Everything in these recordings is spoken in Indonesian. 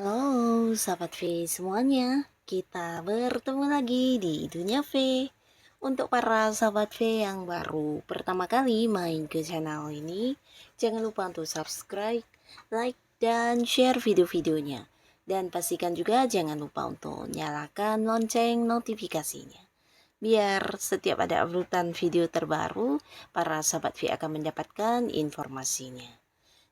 Halo sahabat V semuanya, kita bertemu lagi di Dunia V. Untuk para sahabat V yang baru pertama kali main ke channel ini, jangan lupa untuk subscribe, like, dan share video-videonya. Dan pastikan juga jangan lupa untuk nyalakan lonceng notifikasinya. Biar setiap ada uploadan video terbaru, para sahabat V akan mendapatkan informasinya.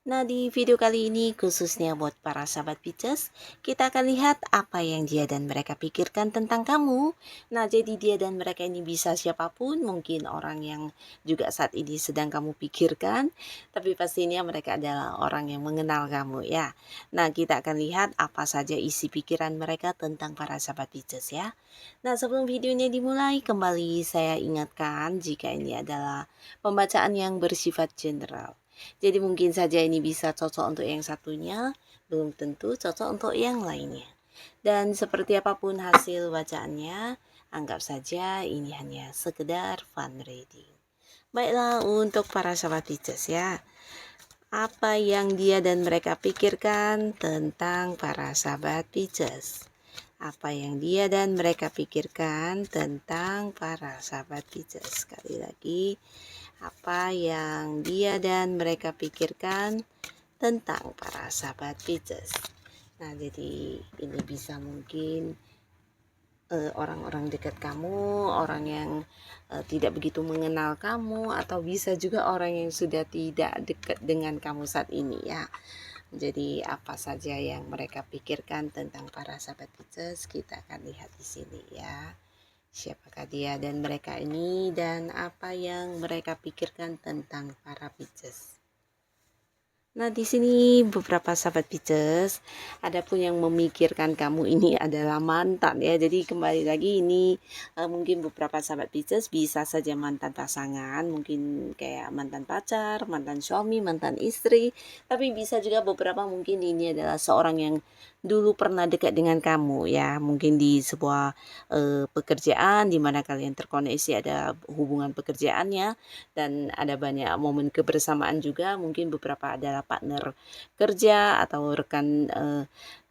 Nah, di video kali ini khususnya buat para sahabat Pisces, kita akan lihat apa yang dia dan mereka pikirkan tentang kamu. Nah, jadi dia dan mereka ini bisa siapapun, mungkin orang yang juga saat ini sedang kamu pikirkan, tapi pastinya mereka adalah orang yang mengenal kamu ya. Nah, kita akan lihat apa saja isi pikiran mereka tentang para sahabat Pisces ya. Nah, sebelum videonya dimulai, kembali saya ingatkan jika ini adalah pembacaan yang bersifat general. Jadi mungkin saja ini bisa cocok untuk yang satunya, belum tentu cocok untuk yang lainnya. Dan seperti apapun hasil bacaannya, anggap saja ini hanya sekedar fun reading. Baiklah, untuk para sahabat Pisces ya, apa yang dia dan mereka pikirkan tentang para sahabat Pisces? Apa yang dia dan mereka pikirkan tentang para sahabat Pisces? Sekali lagi, apa yang dia dan mereka pikirkan tentang para sahabat Pisces. Nah, jadi ini bisa mungkin orang-orang dekat kamu, orang yang tidak begitu mengenal kamu, atau bisa juga orang yang sudah tidak dekat dengan kamu saat ini ya. Jadi apa saja yang mereka pikirkan tentang para sahabat Pisces, kita akan lihat di sini ya. Siapakah dia dan mereka ini, dan apa yang mereka pikirkan tentang para Pisces. Nah, di sini beberapa sahabat Pisces, ada pun yang memikirkan kamu ini adalah mantan ya. Jadi kembali lagi ini mungkin beberapa sahabat Pisces bisa saja mantan pasangan, mungkin kayak mantan pacar, mantan suami, mantan istri, tapi bisa juga beberapa mungkin ini adalah seorang yang dulu pernah dekat dengan kamu ya, mungkin di sebuah pekerjaan di mana kalian terkoneksi, ada hubungan pekerjaannya, dan ada banyak momen kebersamaan juga, mungkin beberapa adalah partner kerja atau rekan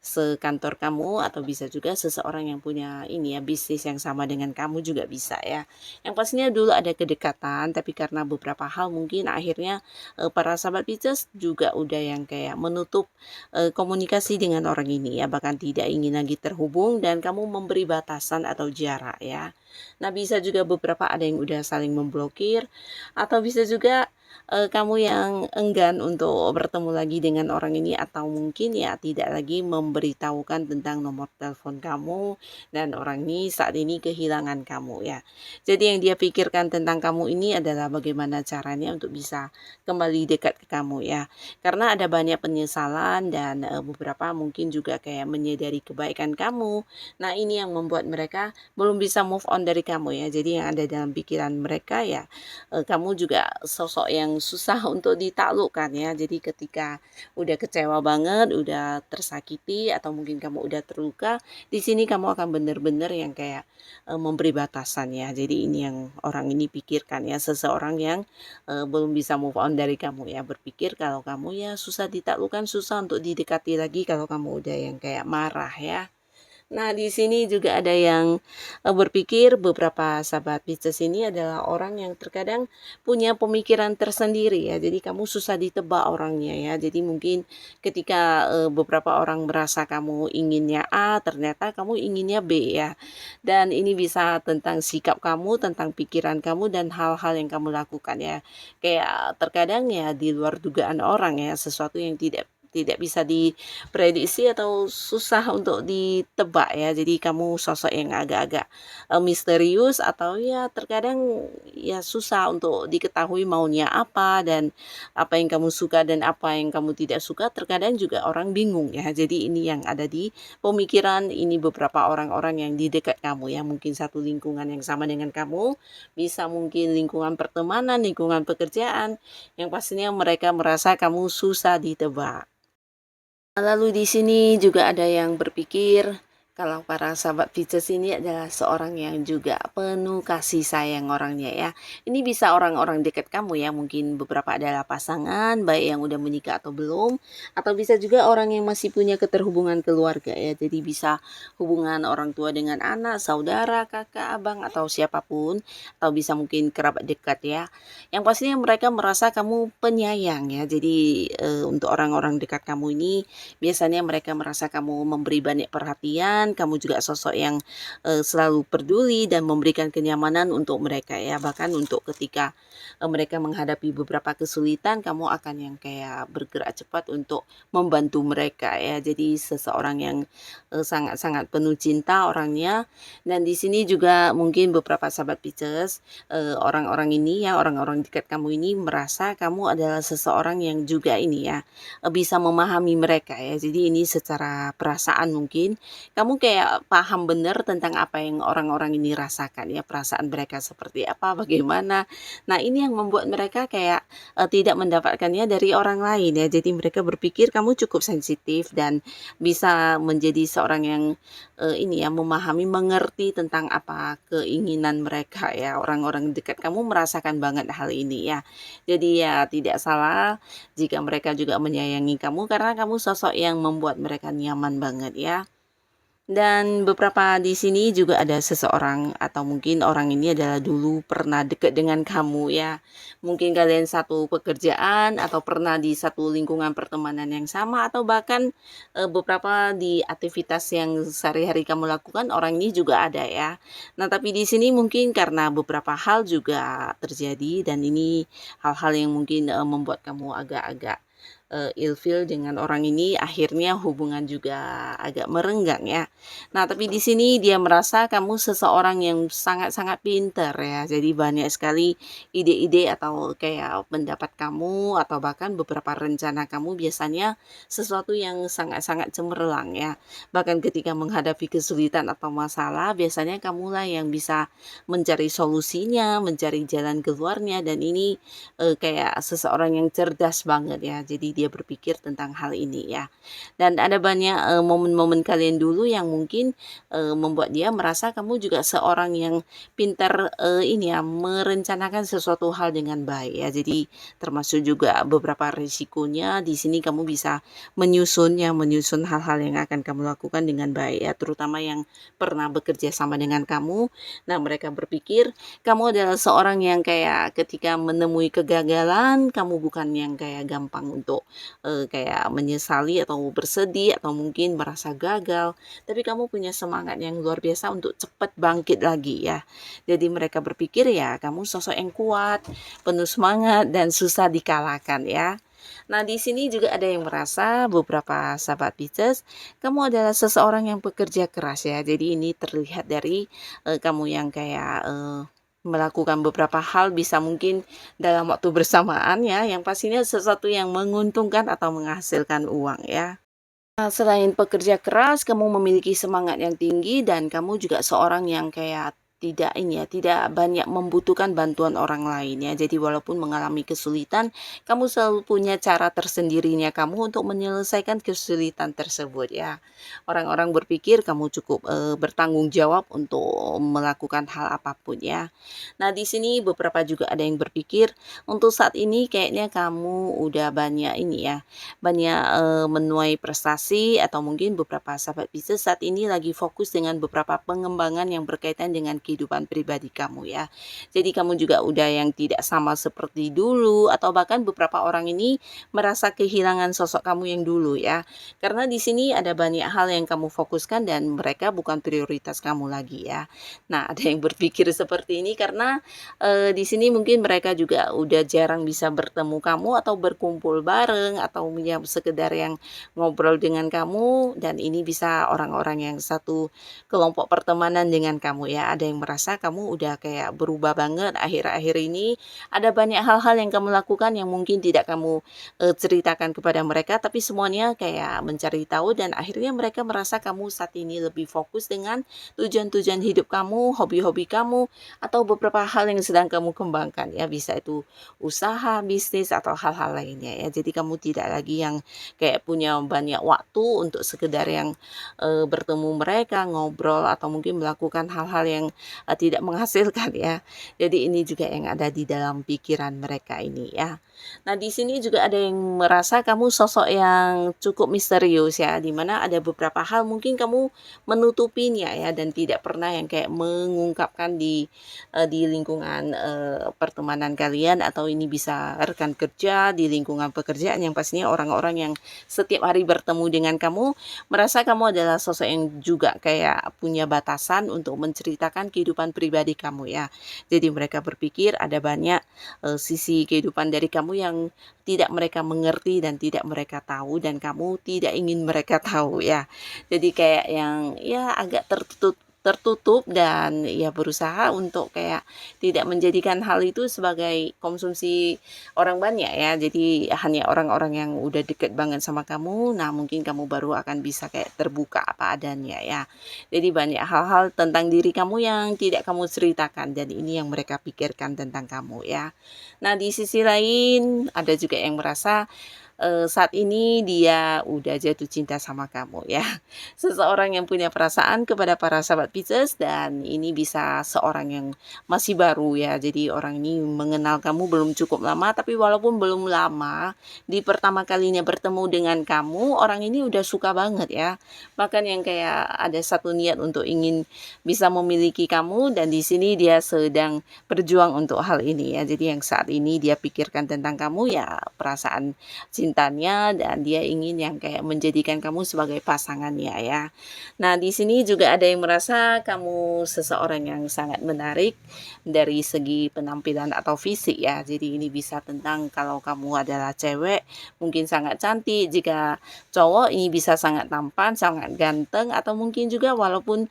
sekantor kamu, atau bisa juga seseorang yang punya ini ya, bisnis yang sama dengan kamu juga bisa ya. Yang pastinya dulu ada kedekatan, tapi karena beberapa hal mungkin akhirnya para sahabat Pisces juga udah yang kayak menutup komunikasi dengan orang ini ya, bahkan tidak ingin lagi terhubung, dan kamu memberi batasan atau jarak ya. Nah, bisa juga beberapa ada yang udah saling memblokir, atau bisa juga kamu yang enggan untuk bertemu lagi dengan orang ini, atau mungkin ya tidak lagi memberitahukan tentang nomor telepon kamu, dan orang ini saat ini kehilangan kamu ya. Jadi yang dia pikirkan tentang kamu ini adalah bagaimana caranya untuk bisa kembali dekat ke kamu ya. Karena ada banyak penyesalan, dan beberapa mungkin juga kayak menyadari kebaikan kamu. Nah, ini yang membuat mereka belum bisa move on dari kamu ya. Jadi yang ada dalam pikiran mereka ya, kamu juga sosok yang susah untuk ditaklukkan ya. Jadi ketika udah kecewa banget, udah tersakiti, atau mungkin kamu udah terluka, di sini kamu akan benar-benar yang kayak memberi batasan ya. Jadi ini yang orang ini pikirkan ya, seseorang yang belum bisa move on dari kamu ya, berpikir kalau kamu ya susah ditaklukkan, susah untuk didekati lagi kalau kamu udah yang kayak marah ya. Nah, di sini juga ada yang berpikir beberapa sahabat Pisces ini adalah orang yang terkadang punya pemikiran tersendiri ya. Jadi kamu susah ditebak orangnya ya. Jadi mungkin ketika beberapa orang merasa kamu inginnya A, ternyata kamu inginnya B ya. Dan ini bisa tentang sikap kamu, tentang pikiran kamu, dan hal-hal yang kamu lakukan ya. Kayak terkadang ya di luar dugaan orang ya, sesuatu yang tidak tidak bisa diprediksi atau susah untuk ditebak ya. Jadi kamu sosok yang agak-agak misterius atau ya terkadang ya susah untuk diketahui maunya apa dan apa yang kamu suka dan apa yang kamu tidak suka. Terkadang juga orang bingung ya. Jadi ini yang ada di pemikiran ini beberapa orang-orang yang di dekat kamu ya. Mungkin satu lingkungan yang sama dengan kamu, bisa mungkin lingkungan pertemanan, lingkungan pekerjaan, yang pastinya mereka merasa kamu susah ditebak. Lalu di sini juga ada yang berpikir kalau para sahabat Pisces ini adalah seorang yang juga penuh kasih sayang orangnya ya. Ini bisa orang-orang dekat kamu ya, mungkin beberapa adalah pasangan, baik yang udah menikah atau belum, atau bisa juga orang yang masih punya keterhubungan keluarga ya. Jadi bisa hubungan orang tua dengan anak, saudara, kakak, abang, atau siapapun, atau bisa mungkin kerabat dekat ya. Yang pastinya mereka merasa kamu penyayang ya. Jadi untuk orang-orang dekat kamu ini biasanya mereka merasa kamu memberi banyak perhatian, kamu juga sosok yang selalu peduli dan memberikan kenyamanan untuk mereka ya. Bahkan untuk ketika mereka menghadapi beberapa kesulitan, kamu akan yang kayak bergerak cepat untuk membantu mereka ya. Jadi seseorang yang sangat-sangat penuh cinta orangnya. Dan di sini juga mungkin beberapa sahabat Pisces, orang-orang ini ya, orang-orang dekat kamu ini merasa kamu adalah seseorang yang juga ini ya, bisa memahami mereka ya. Jadi ini secara perasaan mungkin kamu kayak paham benar tentang apa yang orang-orang ini rasakan ya, perasaan mereka seperti apa, bagaimana. Nah, ini yang membuat mereka kayak tidak mendapatkannya dari orang lain ya. Jadi mereka berpikir kamu cukup sensitif dan bisa menjadi seorang yang ini ya, memahami, mengerti tentang apa keinginan mereka ya. Orang-orang dekat kamu merasakan banget hal ini ya. Jadi ya tidak salah jika mereka juga menyayangi kamu karena kamu sosok yang membuat mereka nyaman banget ya. Dan beberapa di sini juga ada seseorang atau mungkin orang ini adalah dulu pernah dekat dengan kamu ya. Mungkin kalian satu pekerjaan atau pernah di satu lingkungan pertemanan yang sama atau bahkan beberapa di aktivitas yang sehari-hari kamu lakukan orang ini juga ada ya. Nah, tapi di sini mungkin karena beberapa hal juga terjadi dan ini hal-hal yang mungkin membuat kamu agak-agak ilfil dengan orang ini, akhirnya hubungan juga agak merenggang ya. Nah, tapi di sini dia merasa kamu seseorang yang sangat-sangat pintar ya. Jadi banyak sekali ide-ide atau kayak pendapat kamu atau bahkan beberapa rencana kamu biasanya sesuatu yang sangat-sangat cemerlang ya. Bahkan ketika menghadapi kesulitan atau masalah, biasanya kamulah yang bisa mencari solusinya, mencari jalan keluarnya dan ini kayak seseorang yang cerdas banget ya. Jadi dia berpikir tentang hal ini ya. Dan ada banyak momen-momen kalian dulu yang mungkin membuat dia merasa kamu juga seorang yang pintar ini ya, merencanakan sesuatu hal dengan baik ya. Jadi termasuk juga beberapa risikonya di sini kamu bisa menyusun hal-hal yang akan kamu lakukan dengan baik ya, terutama yang pernah bekerja sama dengan kamu. Nah, mereka berpikir kamu adalah seorang yang kayak ketika menemui kegagalan, kamu bukan yang kayak gampang untuk kayak menyesali atau bersedih atau mungkin merasa gagal, tapi kamu punya semangat yang luar biasa untuk cepat bangkit lagi ya. Jadi mereka berpikir ya kamu sosok yang kuat, penuh semangat dan susah dikalahkan ya. Nah, di sini juga ada yang merasa beberapa sahabat Pisces, kamu adalah seseorang yang pekerja keras ya. Jadi ini terlihat dari kamu yang kayak melakukan beberapa hal bisa mungkin dalam waktu bersamaan ya, yang pastinya sesuatu yang menguntungkan atau menghasilkan uang ya. Nah, selain pekerja keras, kamu memiliki semangat yang tinggi dan kamu juga seorang yang kayak tidak ini ya, tidak banyak membutuhkan bantuan orang lain ya. Jadi walaupun mengalami kesulitan, kamu selalu punya cara tersendirinya kamu untuk menyelesaikan kesulitan tersebut ya. Orang-orang berpikir kamu cukup bertanggung jawab untuk melakukan hal apapun ya. Nah, di sini beberapa juga ada yang berpikir untuk saat ini kayaknya kamu udah banyak ini ya, banyak menuai prestasi atau mungkin beberapa sahabat Pisces saat ini lagi fokus dengan beberapa pengembangan yang berkaitan dengan kehidupan pribadi kamu ya. Jadi kamu juga udah yang tidak sama seperti dulu, atau bahkan beberapa orang ini merasa kehilangan sosok kamu yang dulu ya. Karena di sini ada banyak hal yang kamu fokuskan dan mereka bukan prioritas kamu lagi ya. Nah, ada yang berpikir seperti ini karena di sini mungkin mereka juga udah jarang bisa bertemu kamu atau berkumpul bareng atau ya sekedar yang ngobrol dengan kamu, dan ini bisa orang-orang yang satu kelompok pertemanan dengan kamu ya. Ada yang merasa kamu udah kayak berubah banget akhir-akhir ini, ada banyak hal-hal yang kamu lakukan yang mungkin tidak kamu ceritakan kepada mereka, tapi semuanya kayak mencari tahu, dan akhirnya mereka merasa kamu saat ini lebih fokus dengan tujuan-tujuan hidup kamu, hobi-hobi kamu, atau beberapa hal yang sedang kamu kembangkan ya, bisa itu usaha, bisnis, atau hal-hal lainnya ya. Jadi kamu tidak lagi yang kayak punya banyak waktu untuk sekedar yang bertemu mereka, ngobrol, atau mungkin melakukan hal-hal yang tidak menghasilkan ya. Jadi ini juga yang ada di dalam pikiran mereka ini ya. Nah, di sini juga ada yang merasa kamu sosok yang cukup misterius ya, di mana ada beberapa hal mungkin kamu menutupinya ya, dan tidak pernah yang kayak mengungkapkan di lingkungan pertemanan kalian, atau ini bisa rekan kerja, di lingkungan pekerjaan yang pastinya orang-orang yang setiap hari bertemu dengan kamu merasa kamu adalah sosok yang juga kayak punya batasan untuk menceritakan kehidupan pribadi kamu ya. Jadi mereka berpikir ada banyak sisi kehidupan dari kamu yang tidak mereka mengerti dan tidak mereka tahu, dan kamu tidak ingin mereka tahu ya. Jadi kayak yang ya agak tertutup dan ya berusaha untuk kayak tidak menjadikan hal itu sebagai konsumsi orang banyak ya. Jadi hanya orang-orang yang udah deket banget sama kamu, nah mungkin kamu baru akan bisa kayak terbuka apa adanya ya. Jadi banyak hal-hal tentang diri kamu yang tidak kamu ceritakan, dan ini yang mereka pikirkan tentang kamu ya. Nah, di sisi lain ada juga yang merasa saat ini dia udah jatuh cinta sama kamu ya. Seseorang yang punya perasaan kepada para sahabat Pisces, dan ini bisa seorang yang masih baru ya. Jadi orang ini mengenal kamu belum cukup lama, tapi walaupun belum lama, di pertama kalinya bertemu dengan kamu, orang ini udah suka banget ya. Bahkan yang kayak ada satu niat untuk ingin bisa memiliki kamu, dan di sini dia sedang berjuang untuk hal ini ya. Jadi yang saat ini dia pikirkan tentang kamu ya perasaan cintanya, dan dia ingin yang kayak menjadikan kamu sebagai pasangannya ya. Nah, di sini juga ada yang merasa kamu seseorang yang sangat menarik dari segi penampilan atau fisik ya. Jadi ini bisa tentang kalau kamu adalah cewek mungkin sangat cantik, jika cowok ini bisa sangat tampan, sangat ganteng, atau mungkin juga walaupun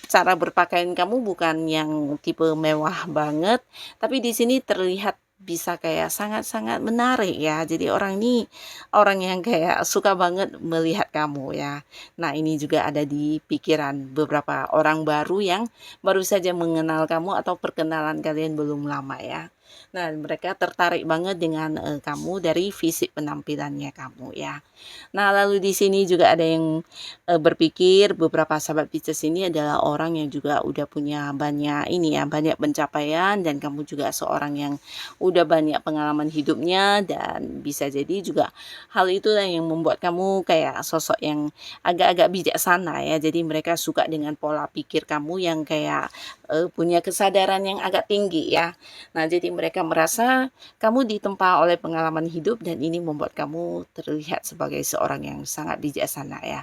cara berpakaian kamu bukan yang tipe mewah banget, tapi di sini terlihat bisa kayak sangat-sangat menarik ya. Jadi orang ini orang yang kayak suka banget melihat kamu ya. Nah, ini juga ada di pikiran beberapa orang baru yang baru saja mengenal kamu atau perkenalan kalian belum lama ya. Nah, mereka tertarik banget dengan kamu dari fisik penampilannya kamu ya. Nah, lalu di sini juga ada yang berpikir beberapa sahabat Pisces ini adalah orang yang juga udah punya banyak ini ya, banyak pencapaian, dan kamu juga seorang yang udah banyak pengalaman hidupnya, dan bisa jadi juga hal itulah yang membuat kamu kayak sosok yang agak-agak bijaksana ya. Jadi mereka suka dengan pola pikir kamu yang kayak punya kesadaran yang agak tinggi ya. Nah, jadi mereka merasa kamu ditempa oleh pengalaman hidup, dan ini membuat kamu terlihat sebagai seorang yang sangat bijaksana ya.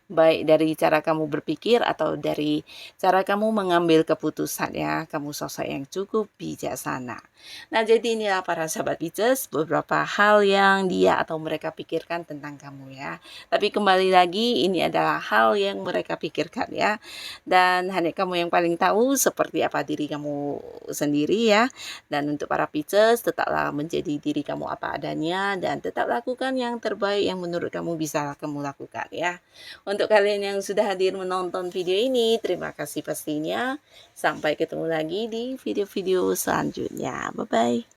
Baik dari cara kamu berpikir atau dari cara kamu mengambil keputusan ya, kamu sosok yang cukup bijaksana. Nah, jadi inilah para sahabat Pisces beberapa hal yang dia atau mereka pikirkan tentang kamu ya. Tapi kembali lagi ini adalah hal yang mereka pikirkan ya. Dan hanya kamu yang paling tahu seperti apa diri kamu sendiri ya. Dan untuk para Pisces, tetaplah menjadi diri kamu apa adanya, dan tetap lakukan yang terbaik yang menurut kamu bisa kamu lakukan ya. Untuk kalian yang sudah hadir menonton video ini, terima kasih pastinya. Sampai ketemu lagi di video-video selanjutnya. Bye-bye.